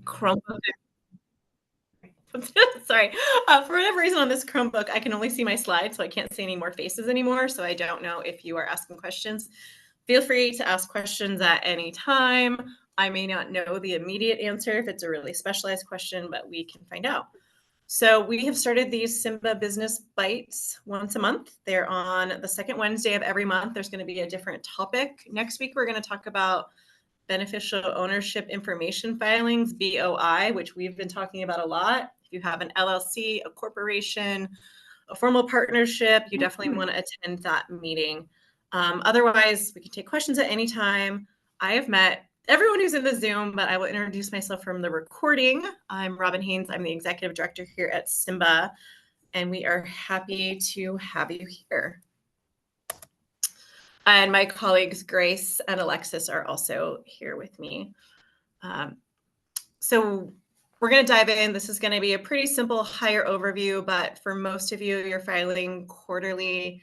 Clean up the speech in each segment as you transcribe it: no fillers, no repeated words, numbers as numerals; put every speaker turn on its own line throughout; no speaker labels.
Chromebook. Sorry. For whatever reason on this Chromebook, I can only see my slides, so I can't see any more faces anymore. So I don't know if you are asking questions. Feel free to ask questions at any time. I may not know the immediate answer if it's a really specialized question, but we can find out. So we have started these SIMBA Business Bites once a month. They're on the second Wednesday of every month. There's going to be a different topic. Next week, we're going to talk about beneficial ownership information filings, BOI, which we've been talking about a lot. If you have an LLC, a corporation, a formal partnership, you definitely want to attend that meeting. Otherwise, we can take questions at any time. I have met everyone who's in the Zoom, but I will introduce myself from the recording. I'm Robin Haynes. I'm the executive director here at SIMBA, and we are happy to have you here. And my colleagues, Grace and Alexis, are also here with me. So we're going to dive in. This is going to be a pretty simple, higher overview, but for most of you, you're filing quarterly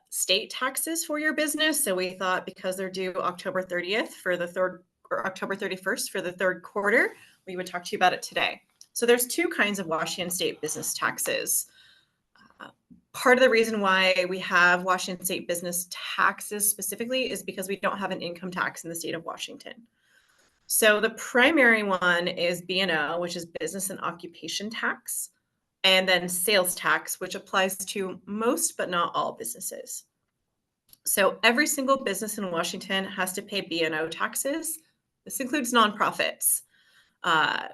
state taxes for your business. So we thought because they're due October 30th for the third, or October 31st for the third quarter, we would talk to you about it today. So there's two kinds of Washington state business taxes. Part of the reason why we have Washington state business taxes specifically is because we don't have an income tax in the state of Washington. So the primary one is B&O, which is business and occupation tax, and then sales tax, which applies to most but not all businesses. So every single business in Washington has to pay B&O taxes. This includes nonprofits.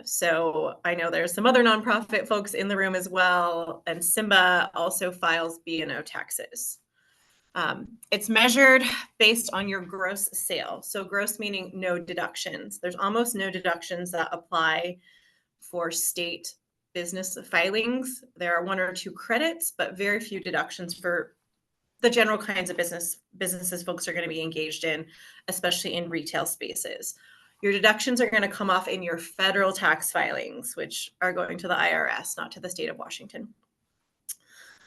So I know there's some other nonprofit folks in the room as well, and SIMBA also files B&O taxes. It's measured based on your gross sale. So gross meaning no deductions. There's almost no deductions that apply for state business filings. There are one or two credits, but very few deductions for the general kinds of businesses folks are going to be engaged in, especially in retail spaces. Your deductions are going to come off in your federal tax filings, which are going to the IRS, not to the state of Washington.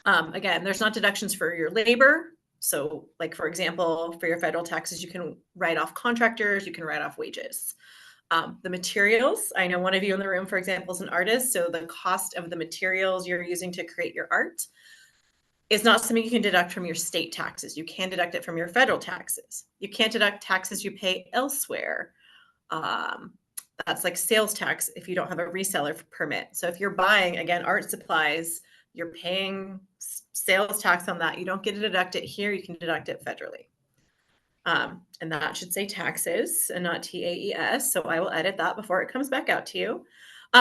Again, there's not deductions for your labor. So like, for example, for your federal taxes, you can write off contractors, you can write off wages. The materials, I know one of you in the room, for example, is an artist. So the cost of the materials you're using to create your art is not something you can deduct from your state taxes. You can deduct it from your federal taxes. You can't deduct taxes you pay elsewhere. That's like sales tax if you don't have a reseller permit. So if you're buying, again, art supplies, you're paying sales tax on that. You don't get to deduct it here. You can deduct it federally. And that should say taxes and not TAES. So I will edit that before it comes back out to you.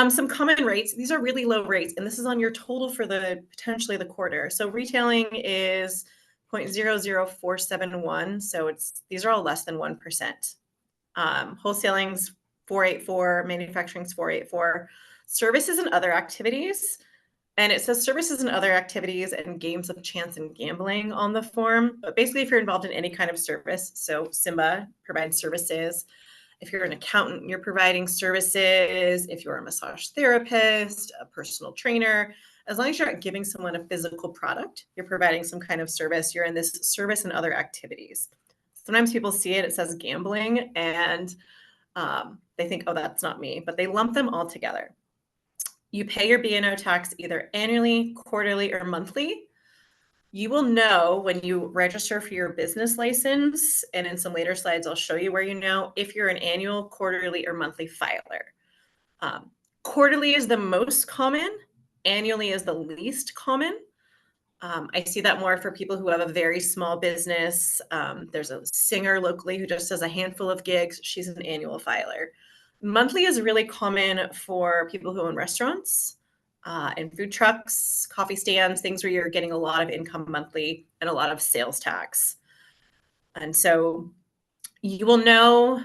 Some common rates. These are really low rates, and this is on your total for potentially the quarter. So retailing is 0.00471. So these are all less than 1%. Wholesaling's 484, manufacturing's 484, services and other activities. And it says services and other activities and games of chance and gambling on the form. But basically, if you're involved in any kind of service, so SIMBA provides services. If you're an accountant, you're providing services. If you're a massage therapist, a personal trainer, as long as you're not giving someone a physical product, you're providing some kind of service. You're in this service and other activities. Sometimes people see it, it says gambling, and they think, oh, that's not me, but they lump them all together. You pay your B&O tax either annually, quarterly, or monthly. You will know when you register for your business license, and in some later slides, I'll show you where you know if you're an annual, quarterly, or monthly filer. Quarterly is the most common. Annually is the least common. I see that more for people who have a very small business. There's a singer locally who just does a handful of gigs. She's an annual filer. Monthly is really common for people who own restaurants and food trucks, coffee stands, things where you're getting a lot of income monthly and a lot of sales tax. And so you will know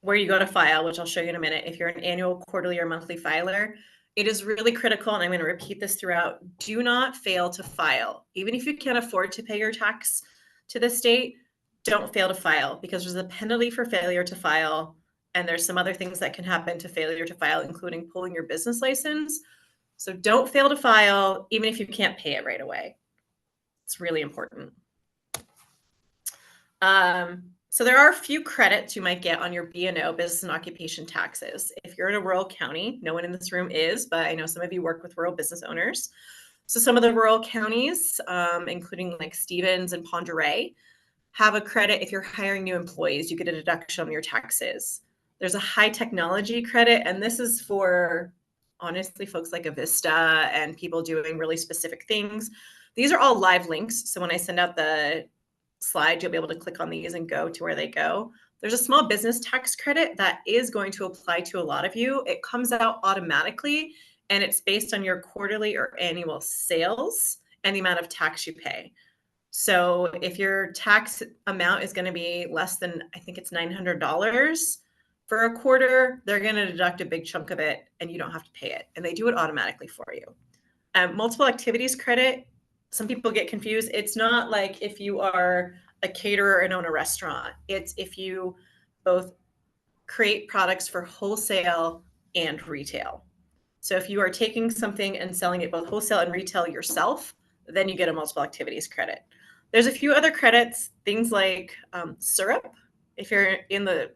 where you go to file, which I'll show you in a minute. If you're an annual, quarterly, or monthly filer, it is really critical, and I'm going to repeat this throughout. Do not fail to file. Even if you can't afford to pay your tax to the state, don't fail to file, because there's a penalty for failure to file. And there's some other things that can happen to failure to file, including pulling your business license. So don't fail to file, even if you can't pay it right away. It's really important. So there are a few credits you might get on your B&O, business and occupation taxes. If you're in a rural county, no one in this room is, but I know some of you work with rural business owners. So some of the rural counties, including like Stevens and Ponderay, have a credit. If you're hiring new employees, you get a deduction on your taxes. There's a high technology credit, and this is for honestly folks like Avista and people doing really specific things. These are all live links. So when I send out the slide, you'll be able to click on these and go to where they go. There's a small business tax credit that is going to apply to a lot of you. It comes out automatically, and it's based on your quarterly or annual sales and the amount of tax you pay. So if your tax amount is going to be less than, I think it's $900 for a quarter, they're going to deduct a big chunk of it and you don't have to pay it. And they do it automatically for you. Multiple activities credit, some people get confused. It's not like if you are a caterer and own a restaurant. It's if you both create products for wholesale and retail. So if you are taking something and selling it both wholesale and retail yourself, then you get a multiple activities credit. There's a few other credits, things like syrup. If you're in the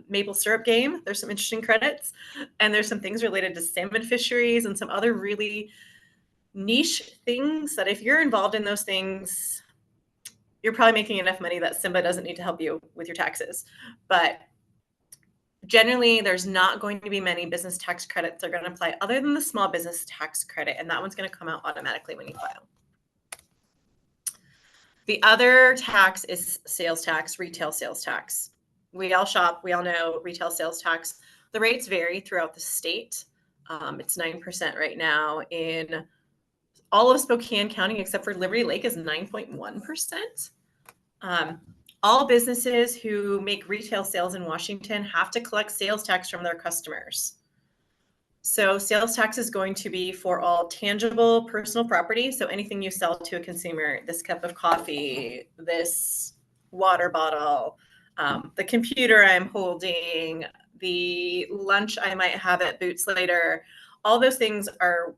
maple syrup game, there's some interesting credits. And there's some things related to salmon fisheries and some other really niche things that if you're involved in those things, you're probably making enough money that SIMBA doesn't need to help you with your taxes. But generally, there's not going to be many business tax credits that are going to apply other than the small business tax credit, and that one's going to come out automatically when you file. The other tax is sales tax, retail sales tax. We all shop, we all know retail sales tax. The rates vary throughout the state. It's 9% right now in all of Spokane County, except for Liberty Lake is 9.1%. All businesses who make retail sales in Washington have to collect sales tax from their customers. So sales tax is going to be for all tangible personal property. So anything you sell to a consumer, this cup of coffee, this water bottle, the computer I'm holding, the lunch I might have at Boots later, all those things are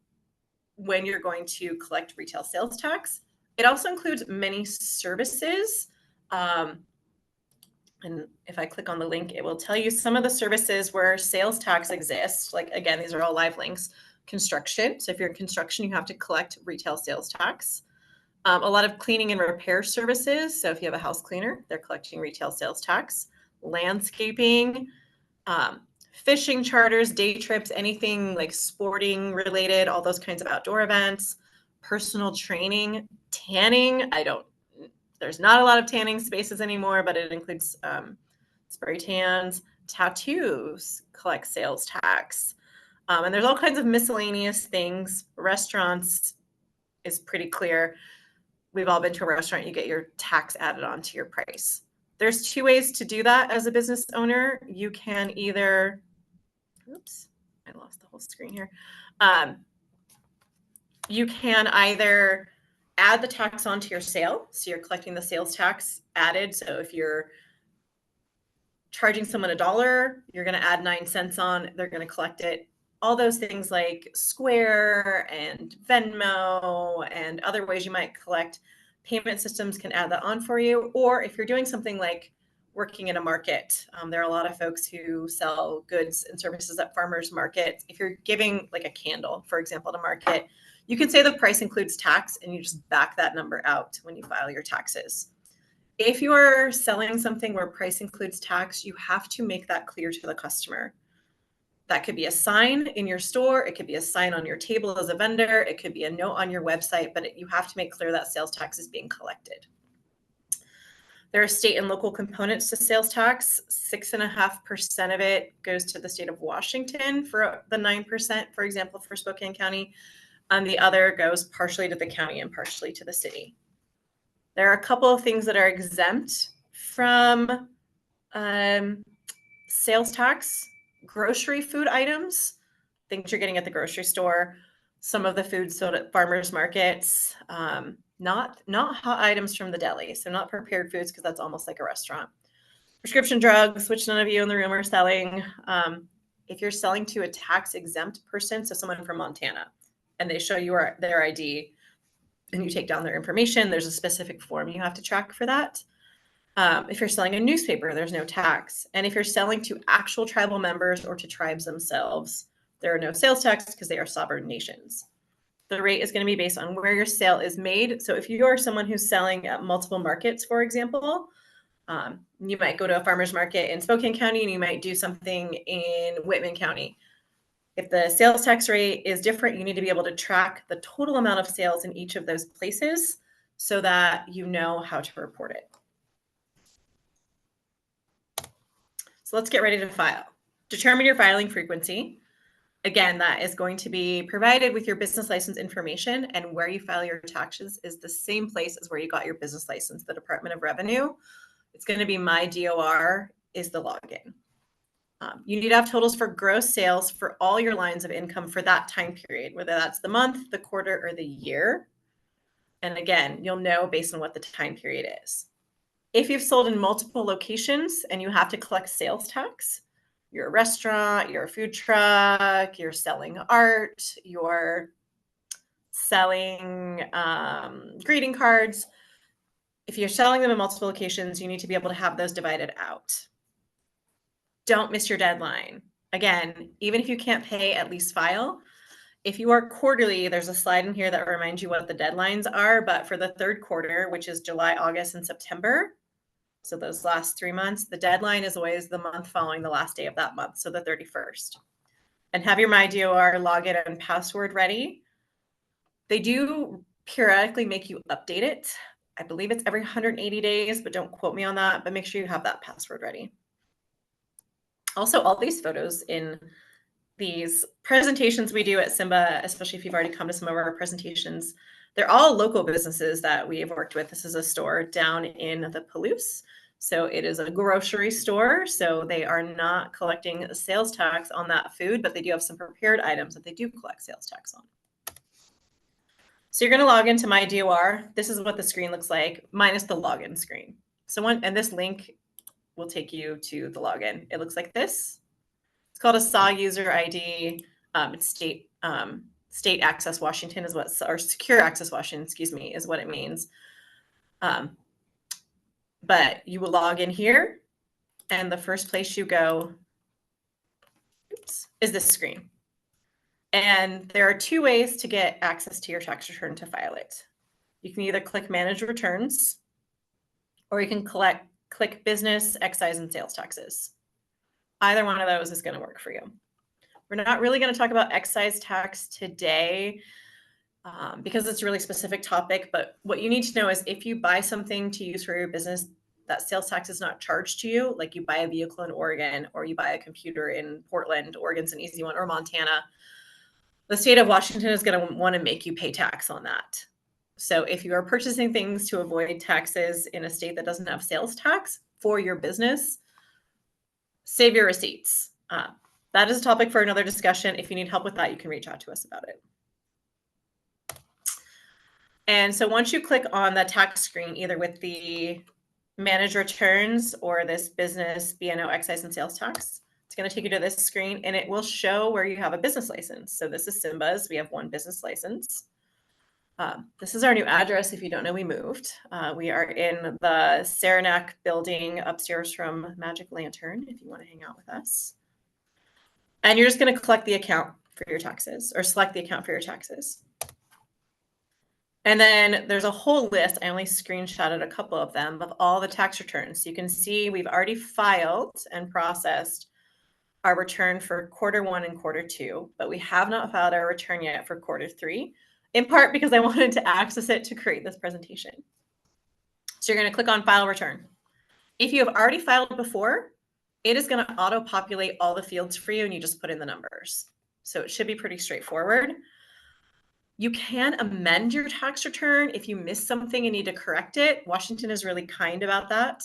when you're going to collect retail sales tax. It also includes many services. And if I click on the link, it will tell you some of the services where sales tax exists. Like, again, these are all live links. Construction. So if you're in construction, you have to collect retail sales tax. A lot of cleaning and repair services. So if you have a house cleaner, they're collecting retail sales tax. Landscaping, fishing charters, day trips, anything like sporting related, all those kinds of outdoor events, personal training, tanning. There's not a lot of tanning spaces anymore, but it includes spray tans, tattoos, collect sales tax. And there's all kinds of miscellaneous things. Restaurants is pretty clear. We've all been to a restaurant, you get your tax added onto your price. There's two ways to do that as a business owner. You can either, oops, I lost the whole screen here. You can either add the tax onto your sale. So you're collecting the sales tax added. So if you're charging someone $1, you're going to add 9 cents on, they're going to collect it. All those things like Square and Venmo and other ways you might collect, payment systems can add that on for you. Or if you're doing something like working in a market, there are a lot of folks who sell goods and services at farmers markets. If you're giving like a candle, for example, at a market, you can say the price includes tax and you just back that number out when you file your taxes. If you are selling something where price includes tax, you have to make that clear to the customer. That could be a sign in your store. It could be a sign on your table as a vendor. It could be a note on your website, but you have to make clear that sales tax is being collected. There are state and local components to sales tax. 6.5% of it goes to the state of Washington for the 9%, for example, for Spokane County. And the other goes partially to the county and partially to the city. There are a couple of things that are exempt from sales tax. Grocery food items, things you're getting at the grocery store, some of the food sold at farmers markets, not hot items from the deli, so not prepared foods because that's almost like a restaurant. Prescription drugs, which none of you in the room are selling. If you're selling to a tax exempt person, so someone from Montana, and they show you their ID and you take down their information, there's a specific form you have to track for that. If you're selling a newspaper, there's no tax. And if you're selling to actual tribal members or to tribes themselves, there are no sales tax because they are sovereign nations. The rate is going to be based on where your sale is made. So if you are someone who's selling at multiple markets, for example, you might go to a farmer's market in Spokane County and you might do something in Whitman County. If the sales tax rate is different, you need to be able to track the total amount of sales in each of those places so that you know how to report it. So let's get ready to file. Determine your filing frequency. Again, that is going to be provided with your business license information, and where you file your taxes is the same place as where you got your business license, the Department of Revenue. It's going to be my DOR is the login. You need to have totals for gross sales for all your lines of income for that time period, whether that's the month, the quarter, or the year. And again, you'll know based on what the time period is. If you've sold in multiple locations and you have to collect sales tax, you're a restaurant, you're a food truck, you're selling art, you're selling greeting cards. If you're selling them in multiple locations, you need to be able to have those divided out. Don't miss your deadline. Again, even if you can't pay, at least file. If you are quarterly, there's a slide in here that reminds you what the deadlines are. But for the third quarter, which is July, August, and September, so those last 3 months, the deadline is always the month following the last day of that month, so the 31st. And have your MyDOR login and password ready. They do periodically make you update it. I believe it's every 180 days, but don't quote me on that, but make sure you have that password ready. Also, all these photos in these presentations we do at SIMBA, especially if you've already come to some of our presentations, they're all local businesses that we have worked with. This is a store down in the Palouse. So it is a grocery store. So they are not collecting sales tax on that food, but they do have some prepared items that they do collect sales tax on. So you're going to log into MyDOR. This is what the screen looks like, minus the login screen. And this link will take you to the login. It looks like this. It's called a SAW user ID. It's state access Washington is what, or secure access Washington, excuse me, is what it means. But you will log in here, and the first place you go, is this screen. And there are two ways to get access to your tax return to file it. You can either click Manage Returns, or you can click Business, Excise, and Sales Taxes. Either one of those is going to work for you. We're not really going to talk about excise tax today because it's a really specific topic, but what you need to know is if you buy something to use for your business, that sales tax is not charged to you, like you buy a vehicle in Oregon or you buy a computer in Portland, Oregon's an easy one, or Montana, the state of Washington is going to want to make you pay tax on that. So if you are purchasing things to avoid taxes in a state that doesn't have sales tax for your business, save your receipts. That is a topic for another discussion. If you need help with that, you can reach out to us about it. And so once you click on the tax screen, either with the Manage Returns or this Business, B&O, Excise, and Sales Tax, it's going to take you to this screen, and it will show where you have a business license. So this is SIMBA's. We have one business license. This is our new address. If you don't know, we moved. We are in the Saranac building upstairs from Magic Lantern, if you want to hang out with us. And you're just going to collect the account for your taxes, or select the account for your taxes. And then there's a whole list. I only screenshotted a couple of them of all the tax returns. So you can see we've already filed and processed our return for Q1 and Q2, but we have not filed our return yet for Q3, in part because I wanted to access it to create this presentation. So you're going to click on File Return. If you have already filed before, it is going to auto-populate all the fields for you, and you just put in the numbers. So it should be pretty straightforward. You can amend your tax return if you miss something and need to correct it. Washington is really kind about that,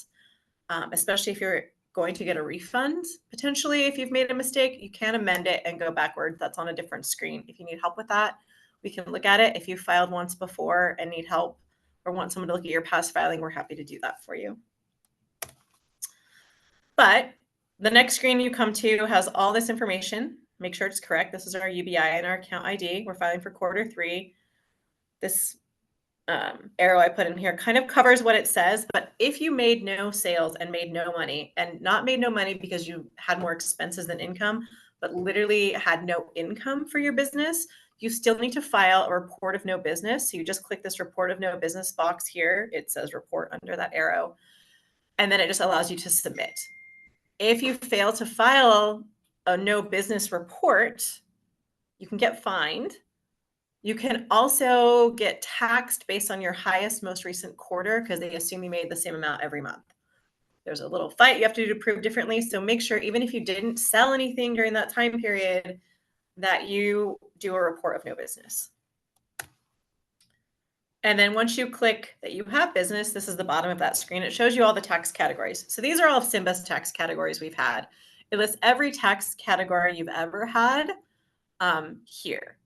especially if you're going to get a refund. Potentially, if you've made a mistake, you can amend it and go backward. That's on a different screen. If you need help with that, we can look at it. If you filed once before and need help or want someone to look at your past filing, we're happy to do that for you. But the next screen you come to has all this information. Make sure it's correct. This is our UBI and our account ID. We're filing for Q3. This arrow I put in here kind of covers what it says. But if you made no sales and made no money, and not made no money because you had more expenses than income, but literally had no income for your business, you still need to file a report of no business. So you just click this report of no business box here. It says report under that arrow. And then it just allows you to submit. If you fail to file a no business report, you can get fined. You can also get taxed based on your highest, most recent quarter because they assume you made the same amount every month. There's a little fight you have to do to prove differently. So make sure, even if you didn't sell anything during that time period, that you do a report of no business. And then once you click that you have business, this is the bottom of that screen. It shows you all the tax categories. So these are all of SIMBA's tax categories we've had. It lists every tax category you've ever had here.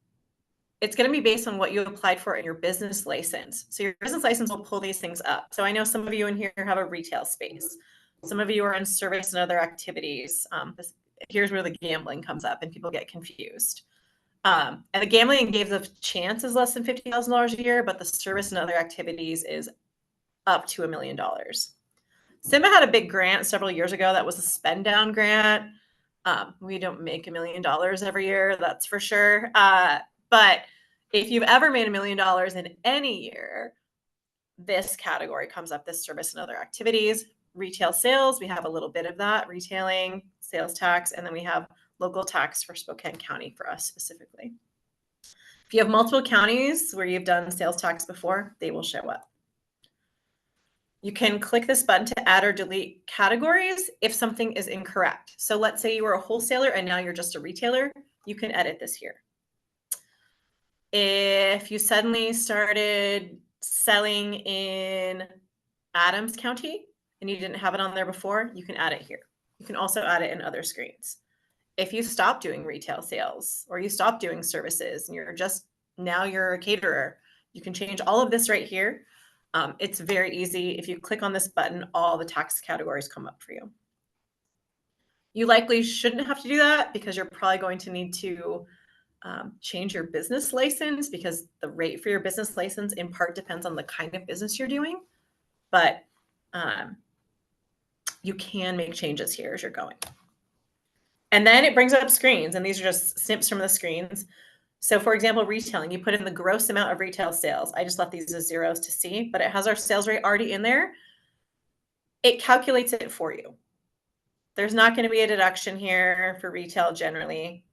It's going to be based on what you applied for in your business license. So your business license will pull these things up. So I know some of you in here have a retail space. Some of you are in service and other activities. Here's where the gambling comes up and people get confused. And the gambling and games of chance is less than $50,000 a year, but the service and other activities is up to $1 million. SIMBA had a big grant several years ago that was a spend down grant. We don't make $1 million every year, that's for sure. But if you've ever made $1 million in any year, this category comes up, this service and other activities. Retail sales, we have a little bit of that, retailing, sales tax, and then we have local tax for Spokane County for us specifically. If you have multiple counties where you've done sales tax before, they will show up. You can click this button to add or delete categories if something is incorrect. So let's say you were a wholesaler and now you're just a retailer, you can edit this here. If you suddenly started selling in Adams County and you didn't have it on there before, you can add it here. You can also add it in other screens. If you stop doing retail sales or you stop doing services and now you're a caterer, you can change all of this right here. It's very easy. If you click on this button, all the tax categories come up for you. You likely shouldn't have to do that because you're probably going to need to change your business license, because the rate for your business license in part depends on the kind of business you're doing. But you can make changes here as you're going. And then it brings up screens, and these are just snips from the screens. So for example, retailing, you put in the gross amount of retail sales. I just left these as zeros to see, but it has our sales rate already in there. It calculates it for you. There's not going to be a deduction here for retail generally.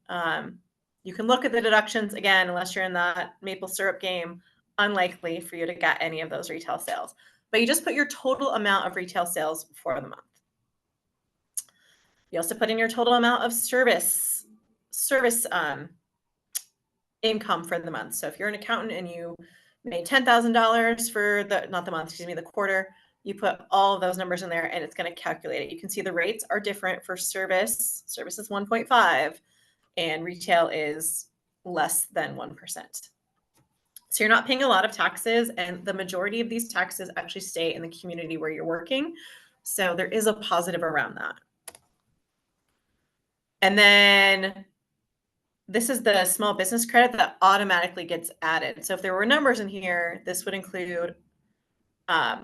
You can look at the deductions again, unless you're in that maple syrup game, unlikely for you to get any of those retail sales. But you just put your total amount of retail sales for the month. You also put in your total amount of service income for the month. So if you're an accountant and you made $10,000 for the quarter, you put all of those numbers in there and it's going to calculate it. You can see the rates are different for service. Service is 1.5 and retail is less than 1%. So you're not paying a lot of taxes, and the majority of these taxes actually stay in the community where you're working. So there is a positive around that. And then this is the small business credit that automatically gets added. So if there were numbers in here, this would include a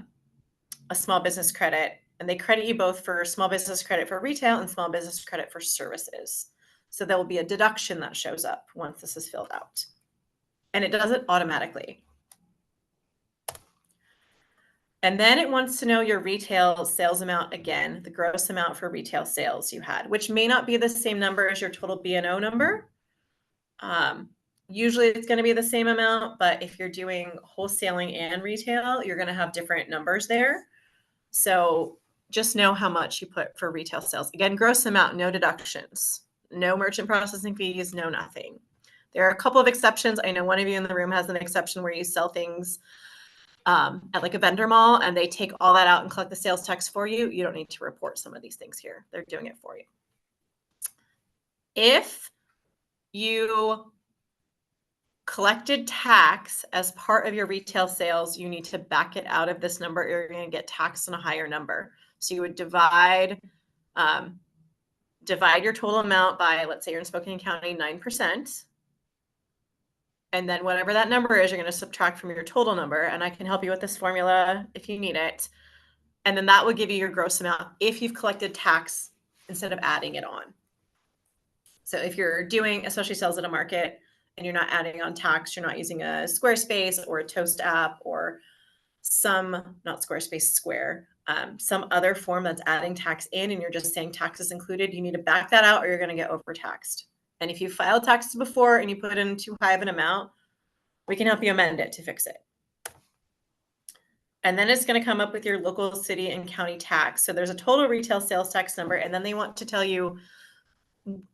small business credit, and they credit you both for small business credit for retail and small business credit for services. So there will be a deduction that shows up once this is filled out, and it does it automatically. And then it wants to know your retail sales amount again, the gross amount for retail sales you had, which may not be the same number as your total B&O number. Usually it's going to be the same amount, but if you're doing wholesaling and retail, you're going to have different numbers there. So just know how much you put for retail sales. Again, gross amount, no deductions, no merchant processing fees, no nothing. There are a couple of exceptions. I know one of you in the room has an exception where you sell things at like a vendor mall and they take all that out and collect the sales tax for you. You don't need to report some of these things here. They're doing it for you. If you collected tax as part of your retail sales, you need to back it out of this number or you're going to get taxed on a higher number. So you would divide your total amount by, let's say you're in Spokane County, 9%. And then whatever that number is, you're going to subtract from your total number. And I can help you with this formula if you need it. And then that will give you your gross amount if you've collected tax instead of adding it on. So if you're doing especially sales at a market and you're not adding on tax, you're not using a Squarespace or a Toast app or not Squarespace, Square, some other form that's adding tax in and you're just saying taxes included, you need to back that out or you're going to get overtaxed. And if you filed taxes before and you put in too high of an amount, we can help you amend it to fix it. And then it's going to come up with your local city and county tax. So there's a total retail sales tax number, and then they want to tell you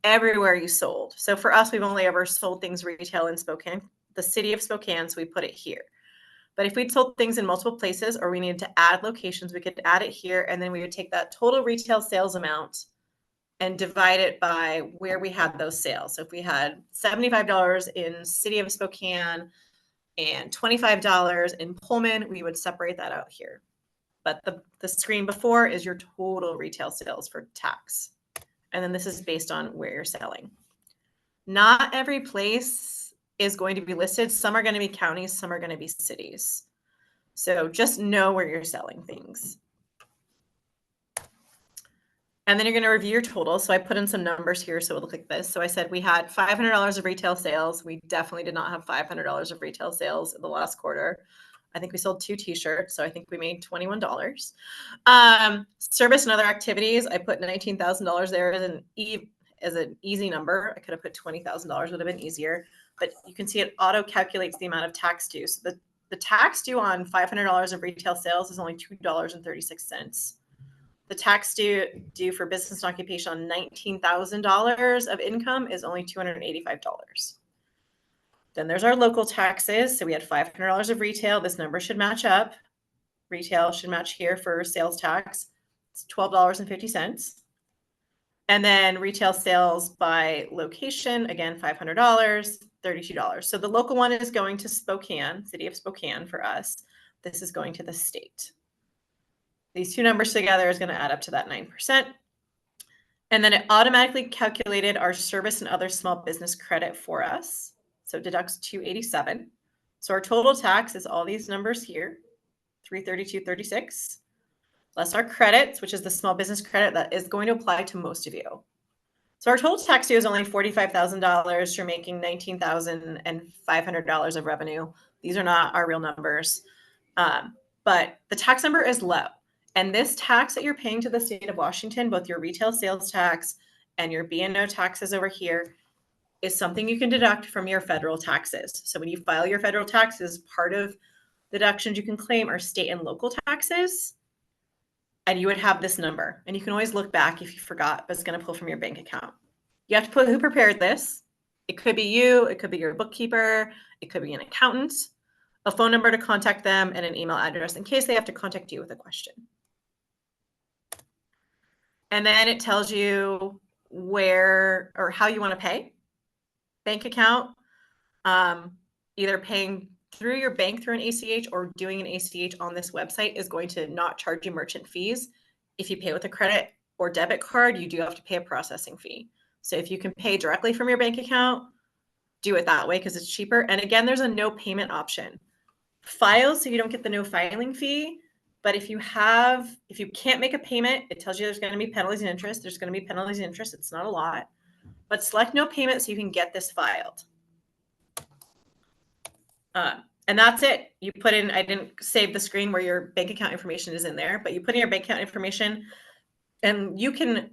everywhere you sold. So for us, we've only ever sold things retail in Spokane, the city of Spokane, so we put it here. But if we'd sold things in multiple places or we needed to add locations, we could add it here, and then we would take that total retail sales amount and divide it by where we had those sales. So if we had $75 in city of Spokane and $25 in Pullman, we would separate that out here. But the screen before is your total retail sales for tax. And then this is based on where you're selling. Not every place is going to be listed. Some are going to be counties, some are going to be cities. So just know where you're selling things. And then you're going to review your total. So I put in some numbers here so it would look like this. So I said we had $500 of retail sales. We definitely did not have $500 of retail sales in the last quarter. I think we sold 2 t-shirts, so I think we made $21. Service and other activities, I put $19,000 there as an easy number. I could have put $20,000, would have been easier. But you can see it auto calculates the amount of tax due. So the tax due on $500 of retail sales is only $2.36. The tax due for business and occupation on $19,000 of income is only $285. Then there's our local taxes. So we had $500 of retail. This number should match up. Retail should match here for sales tax. It's $12.50. And then retail sales by location, again, $500, $32. So the local one is going to Spokane, city of Spokane for us. This is going to the state. These two numbers together is going to add up to that 9%. And then it automatically calculated our service and other small business credit for us. So it deducts $287. So our total tax is all these numbers here, $332.36, less our credits, which is the small business credit that is going to apply to most of you. So our total tax due is only $45,000. You're making $19,500 of revenue. These are not our real numbers, but the tax number is low. And this tax that you're paying to the state of Washington, both your retail sales tax and your B&O taxes over here, is something you can deduct from your federal taxes. So when you file your federal taxes, part of the deductions you can claim are state and local taxes. And you would have this number. And you can always look back if you forgot, but it's going to pull from your bank account. You have to put who prepared this. It could be you. It could be your bookkeeper. It could be an accountant, a phone number to contact them, and an email address in case they have to contact you with a question. And then it tells you where or how you want to pay. Bank account, either paying through your bank through an ACH or doing an ACH on this website is going to not charge you merchant fees. If you pay with a credit or debit card, you do have to pay a processing fee. So if you can pay directly from your bank account, do it that way because it's cheaper. And again, there's a no payment option. File so you don't get the no filing fee. But if you can't make a payment, it tells you there's going to be penalties and interest. There's going to be penalties and interest. It's not a lot. But select no payment so you can get this filed. And that's it. You put in, I didn't save the screen where your bank account information is in there, but you put in your bank account information and you can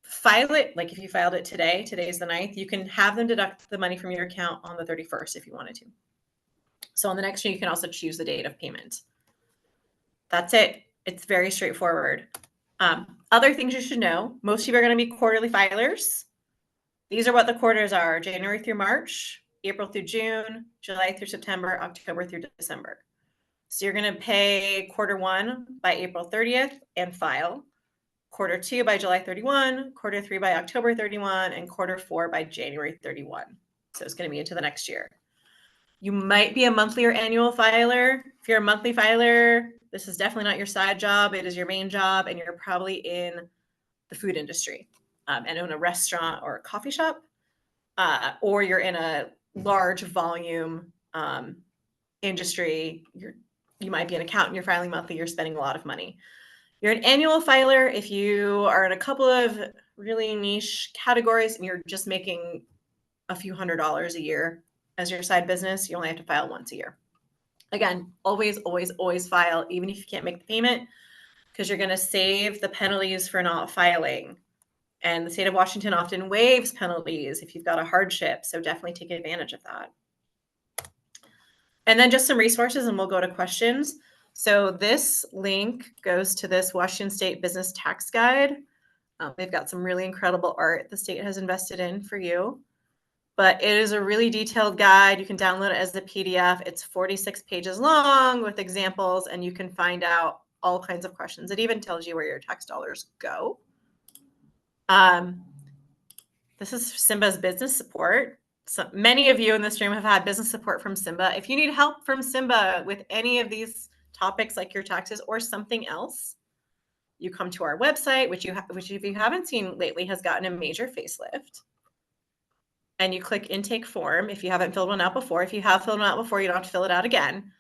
file it. Like if you filed it today, today's the 9th, you can have them deduct the money from your account on the 31st if you wanted to. So on the next year, you can also choose the date of payment. That's it. It's very straightforward. Other things you should know, most of you are going to be quarterly filers. These are what the quarters are: January through March, April through June, July through September, October through December. So you're going to pay quarter 1 by April 30th and file, quarter 2 by July 31, quarter 3 by October 31, and quarter 4 by January 31. So it's going to be into the next year. You might be a monthly or annual filer. If you're a monthly filer, this is definitely not your side job. It is your main job, and you're probably in the food industry and own a restaurant or a coffee shop, or you're in a large volume industry, you might be an accountant, you're filing monthly, you're spending a lot of money. You're an annual filer if you are in a couple of really niche categories and you're just making a few $100s a year as your side business, you only have to file once a year. Again, always, always, always file, even if you can't make the payment, because you're going to save the penalties for not filing. And the state of Washington often waives penalties if you've got a hardship. So definitely take advantage of that. And then just some resources, and we'll go to questions. So this link goes to this Washington State Business Tax Guide. They've got some really incredible art the state has invested in for you. But it is a really detailed guide. You can download it as a PDF. It's 46 pages long with examples, and you can find out all kinds of questions. It even tells you where your tax dollars go. This is SIMBA's business support. So many of you in this room have had business support from SIMBA. If you need help from SIMBA with any of these topics like your taxes or something else, you come to our website, which if you haven't seen lately has gotten a major facelift. And you click intake form if you haven't filled one out before. If you have filled one out before, you don't have to fill it out again.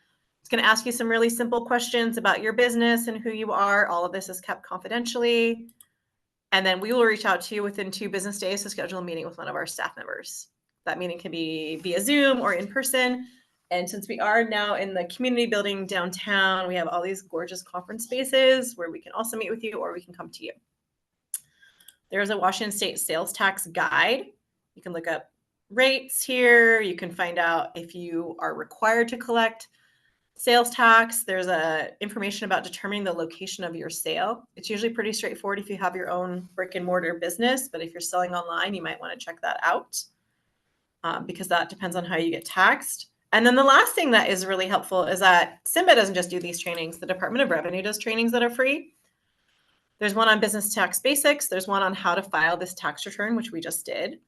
It's going to ask you some really simple questions about your business and who you are. All of this is kept confidentially. And then we will reach out to you within 2 business days to schedule a meeting with one of our staff members. That meeting can be via Zoom or in person. And since we are now in the community building downtown, we have all these gorgeous conference spaces where we can also meet with you or we can come to you. There's a Washington State sales tax guide. You can look up rates here. You can find out if you are required to collect sales tax. There's information about determining the location of your sale. It's usually pretty straightforward if you have your own brick and mortar business, but if you're selling online, you might want to check that out because that depends on how you get taxed. And then the last thing that is really helpful is that SIMBA doesn't just do these trainings. The Department of Revenue does trainings that are free. There's one on business tax basics. There's one on how to file this tax return, which we just did.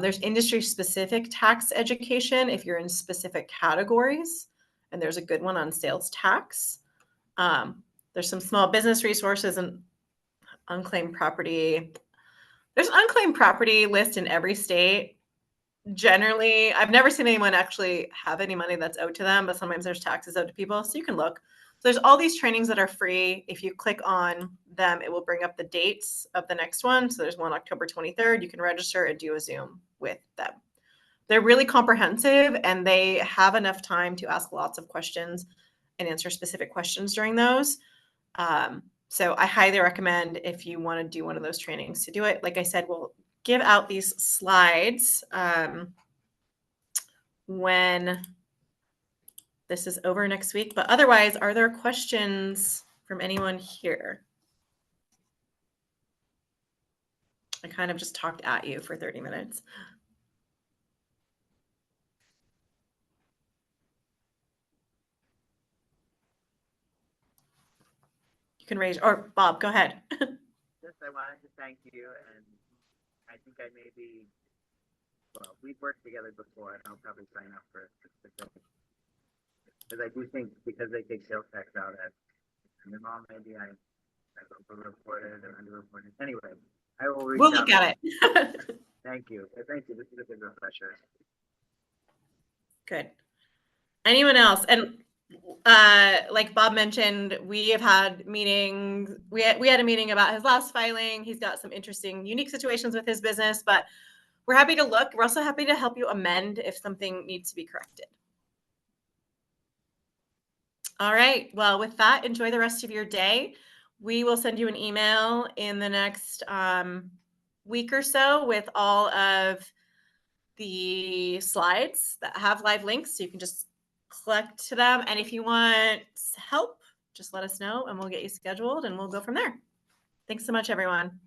There's industry-specific tax education if you're in specific categories, and there's a good one on sales tax. There's some small business resources and unclaimed property. There's an unclaimed property list in every state. Generally, I've never seen anyone actually have any money that's owed to them, but sometimes there's taxes owed to people, so you can look. So there's all these trainings that are free. If you click on them, it will bring up the dates of the next one. So there's one October 23rd. You can register and do a Zoom with them. They're really comprehensive and they have enough time to ask lots of questions and answer specific questions during those. So I highly recommend if you want to do one of those trainings to do it. Like I said, we'll give out these slides when this is over next week. But otherwise, are there questions from anyone here? I kind of just talked at you for 30 minutes. You can raise, or Bob, go ahead.
Yes, I wanted to thank you, and I think I may be, well, we've worked together before, and I'll probably sign up for it. Because I do think because they take sales tax out at minimum, maybe I over-reported or under-reported. Anyway, I will reach out.
We'll look at it.
Thank you. Thank you. This is a good refresher.
Good. Anyone else? And like Bob mentioned, we have had meetings. We had a meeting about his last filing. He's got some interesting, unique situations with his business, but we're happy to look. We're also happy to help you amend if something needs to be corrected. All right. Well, with that, enjoy the rest of your day. We will send you an email in the next week or so with all of the slides that have live links. So you can just click to them. And if you want help, just let us know and we'll get you scheduled and we'll go from there. Thanks so much, everyone.